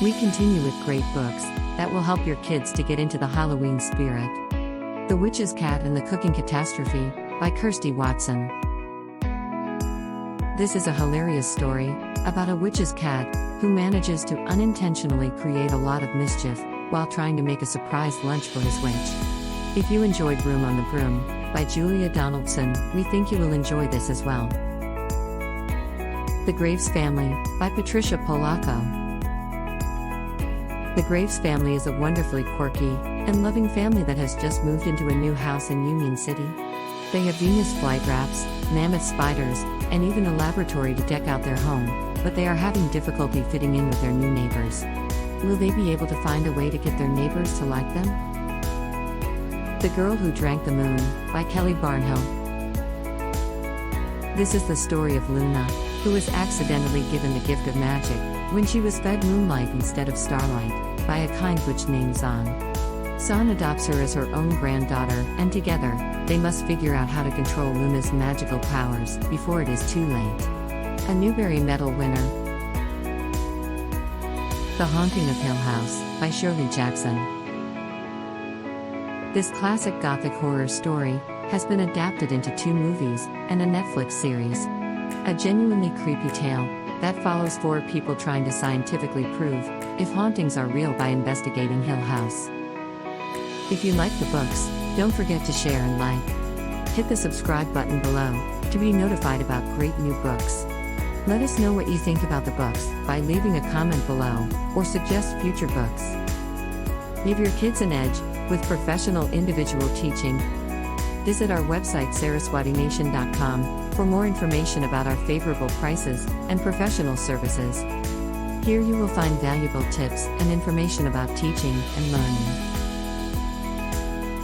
We continue with great books that will help your kids to get into the Halloween spirit. The Witch's Cat and the Cooking Catastrophe by Kirstie Watson. This is a hilarious story about a witch's cat who manages to unintentionally create a lot of mischief while trying to make a surprise lunch for his witch. If you enjoyed Broom on the Broom by Julia Donaldson, we think you will enjoy this as well. The Graves Family by Patricia Polacco. The Graves family is a wonderfully quirky and loving family that has just moved into a new house in Union City. They have Venus flytraps, mammoth spiders, and even a laboratory to deck out their home, but they are having difficulty fitting in with their new neighbors. Will they be able to find a way to get their neighbors to like them? The Girl Who Drank the Moon by Kelly Barnhill. This is the story of Luna, who was accidentally given the gift of magic when she was fed moonlight instead of starlight by a kind witch named Zan. Zan adopts her as her own granddaughter, and together, they must figure out how to control Luna's magical powers before it is too late. A Newbery Medal winner. The Haunting of Hill House by Shirley Jackson. This classic gothic horror story has been adapted into 2 movies and a Netflix series. A genuinely creepy tale that follows 4 people trying to scientifically prove if hauntings are real by investigating Hill House. If you like the books, don't forget to share and like. Hit the subscribe button below to be notified about great new books. Let us know what you think about the books by leaving a comment below or suggest future books. Give your kids an edge with professional individual teaching. Visit our website saraswatination.com for more information about our favorable prices and professional services. Here you will find valuable tips and information about teaching and learning.